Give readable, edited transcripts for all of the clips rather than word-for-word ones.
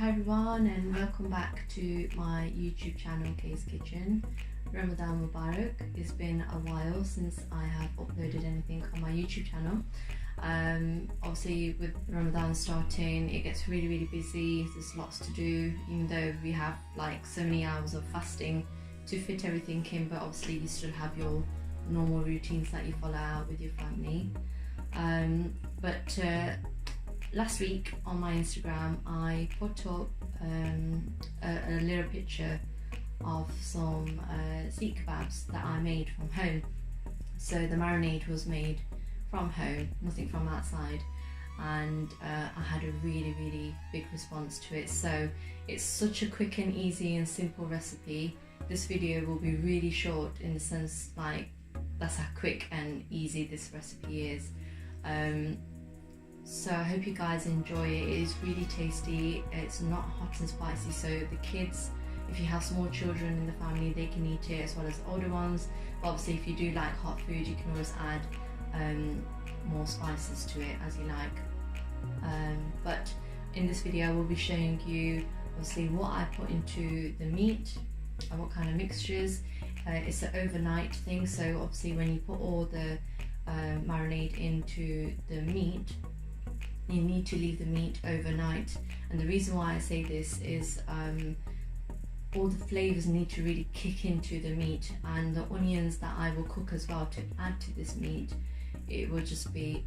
Hi everyone, and welcome back to my YouTube channel, Kay's Kitchen. Ramadan Mubarak. It's been a while since I have uploaded anything on my YouTube channel. Obviously with Ramadan starting, it gets really busy. There's lots to do, even though we have like so many hours of fasting to fit everything in, but obviously you still have your normal routines that you follow out with your family. Last week on my Instagram I put up a little picture of some Seekh Kebabs that I made from home. So the marinade was made from home, nothing from outside, and I had a really big response to it. So it's such a quick and easy and simple recipe. This video will be really short in the sense like that's how quick and easy this recipe is. So I hope you guys enjoy it. It is really tasty. It's not hot and spicy, so the kids, if you have small children in the family, they can eat it as well as older ones. But obviously if you do like hot food, you can always add more spices to it as you like. But in this video I will be showing you obviously what I put into the meat and what kind of mixtures. It's an overnight thing, so obviously when you put all the marinade into the meat, you need to leave the meat overnight. And the reason why I say this is all the flavors need to really kick into the meat, and the onions that I will cook as well to add to this meat, it will just be,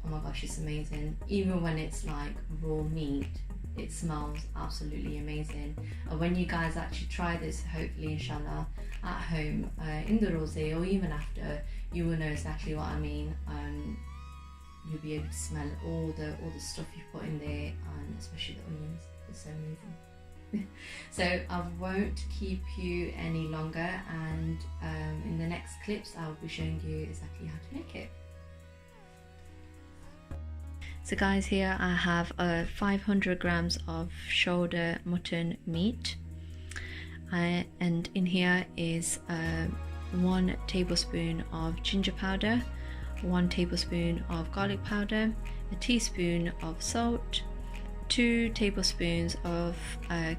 oh my gosh, it's amazing. Even when it's like raw meat, it smells absolutely amazing. And when you guys actually try this, hopefully inshallah at home in the rosé or even after, you will know exactly what I mean. You'll be able to smell all the stuff you put in there, and especially the onions. It's so amazing. So I won't keep you any longer, and in the next clips I will be showing you exactly how to make it. So guys, here I have 500 grams of shoulder mutton meat, and in here is 1 tablespoon of ginger powder, 1 tablespoon of garlic powder, a teaspoon of salt, 2 tablespoons of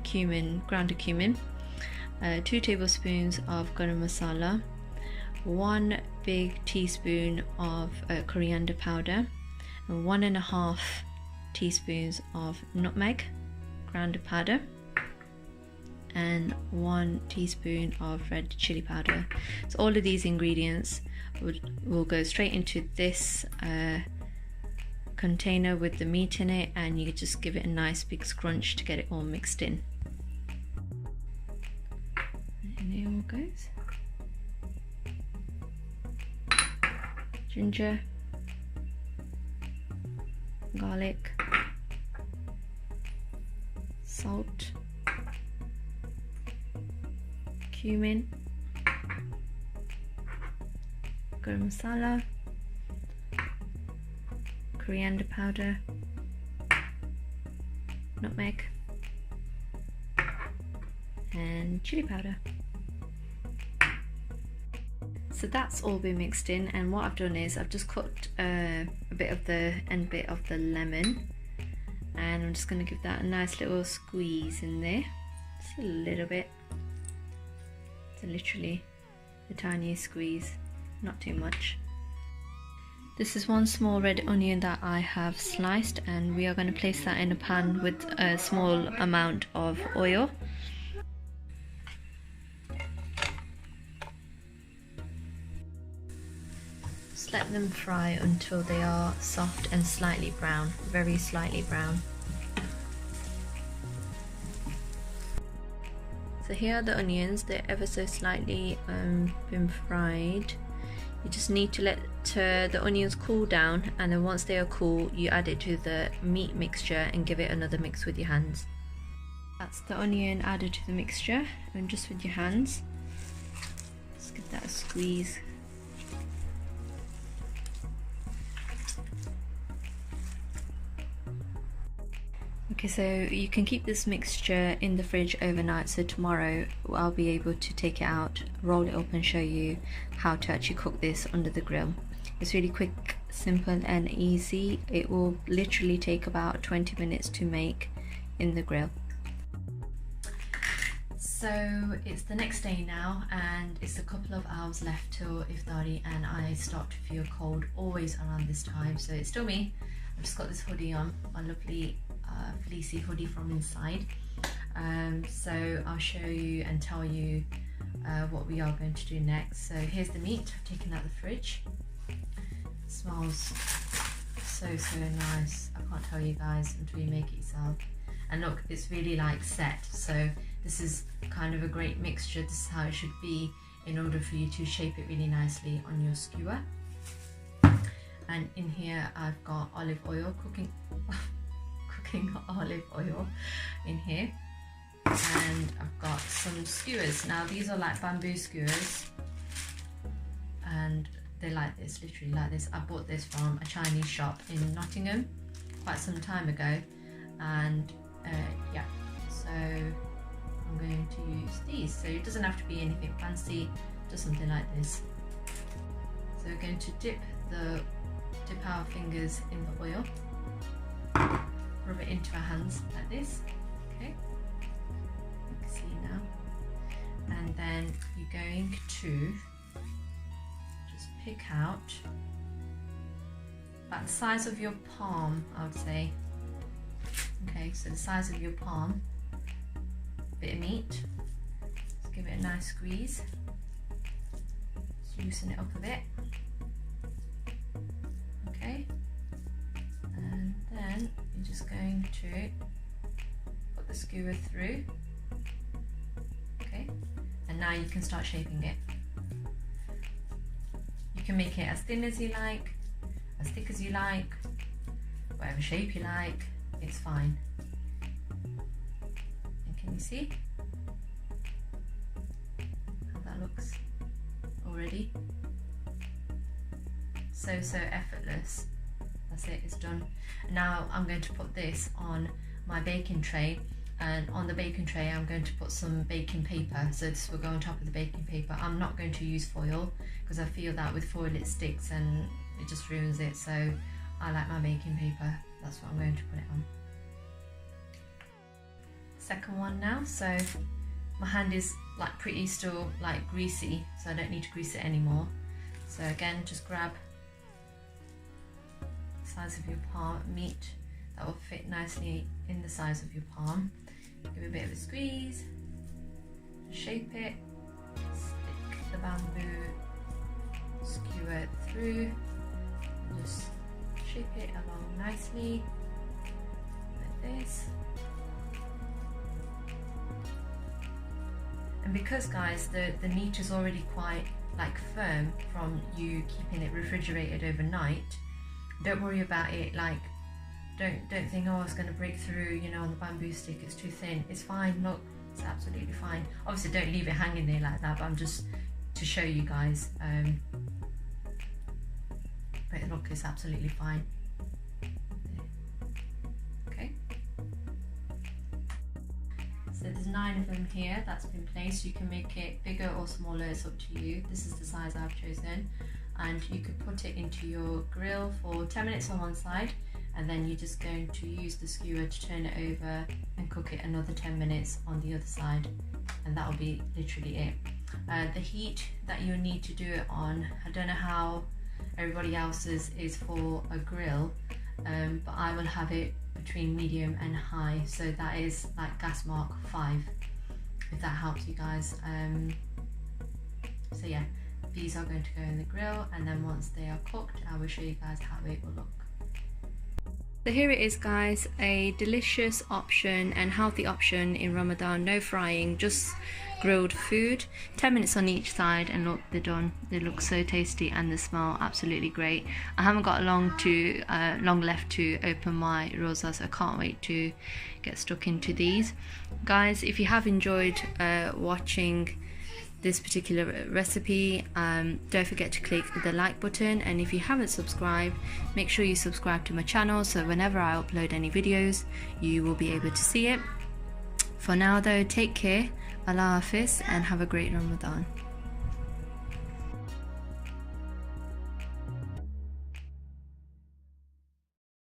cumin, ground cumin, 2 tablespoons of garam masala, 1 big teaspoon of coriander powder, and 1.5 teaspoons of nutmeg, ground powder, and 1 teaspoon of red chili powder. So all of these ingredients will go straight into this container with the meat in it, and you just give it a nice big scrunch to get it all mixed in. And here all goes. Ginger, garlic, salt, cumin, garam masala, coriander powder, nutmeg, and chili powder. So that's all been mixed in, and what I've done is I've just cut a bit of the end bit of the lemon, and I'm just going to give that a nice little squeeze in there, just a little bit. So literally the tiniest squeeze, not too much. This is 1 small red onion that I have sliced, and we are going to place that in a pan with a small amount of oil. Just let them fry until they are soft and slightly brown, very slightly brown. So here are the onions. They're ever so slightly been fried. You just need to let the onions cool down, and then once they are cool you add it to the meat mixture and give it another mix with your hands. That's the onion added to the mixture, and just with your hands just give that a squeeze. Okay, so you can keep this mixture in the fridge overnight, so tomorrow I'll be able to take it out, roll it up and show you how to actually cook this under the grill. It's really quick, simple and easy. It will literally take about 20 minutes to make in the grill. So it's the next day now, and it's a couple of hours left till Iftari, and I start to feel cold always around this time. So it's still me. I've just got this hoodie on, my lovely fleecy hoodie from inside. So I'll show you and tell you what we are going to do next. So here's the meat I've taken out of the fridge. It smells so nice. I can't tell you guys until you make it yourself. And look, it's really like set, so this is kind of a great mixture. This is how it should be in order for you to shape it really nicely on your skewer. And in here I've got olive oil, cooking olive oil in here. And I've got some skewers. Now these are like bamboo skewers, and they're like this, literally like this. I bought this from a Chinese shop in Nottingham quite some time ago, and yeah, so I'm going to use these. So it doesn't have to be anything fancy, just something like this. So we're going to dip our fingers in the oil, rub it into our hands like this. Okay, you can see now. And then you're going to just pick out about the size of your palm, I would say. Okay, so the size of your palm, bit of meat. Just give it a nice squeeze. Just loosen it up a bit. Okay, and then you're just going to put the skewer through. Okay, and now you can start shaping it. You can make it as thin as you like, as thick as you like, whatever shape you like, it's fine. And can you see how that looks already? So effortless. That's it, it's done. Now I'm going to put this on my baking tray, and on the baking tray I'm going to put some baking paper. So this will go on top of the baking paper. I'm not going to use foil because I feel that with foil it sticks and it just ruins it. So I like my baking paper. That's what I'm going to put it on. Second one now. So my hand is like pretty still like greasy, so I don't need to grease it anymore. So again, just grab the size of your palm meat that will fit nicely in the size of your palm. Give it a bit of a squeeze, shape it, stick the bamboo skewer through, just shape it along nicely like this. And because guys the meat is already quite like firm from you keeping it refrigerated overnight, don't worry about it. Like don't think, oh, it's going to break through, you know, on the bamboo stick, it's too thin. It's fine, look, it's absolutely fine. Obviously don't leave it hanging there like that, but I'm just to show you guys. But look, it's absolutely fine. Okay, so there's 9 of them here that's been placed. You can make it bigger or smaller, it's up to you. This is the size I've chosen, and you could put it into your grill for 10 minutes on one side, and then you're just going to use the skewer to turn it over and cook it another 10 minutes on the other side, and that'll be literally it. The heat that you'll need to do it on, I don't know how everybody else's is for a grill, but I will have it between medium and high, so that is like gas mark 5, if that helps you guys. So yeah, these are going to go in the grill, and then once they are cooked I will show you guys how it will look. So here it is guys, a delicious option and healthy option in Ramadan. No frying, just grilled food, 10 minutes on each side, and look, they're done. They look so tasty and they smell absolutely great. I haven't got long left to open my rosa, so I can't wait to get stuck into these. Guys, if you have enjoyed watching this particular recipe, don't forget to click the like button, and if you haven't subscribed, make sure you subscribe to my channel so whenever I upload any videos you will be able to see it. For now though, take care, Allah Hafiz, and have a great Ramadan.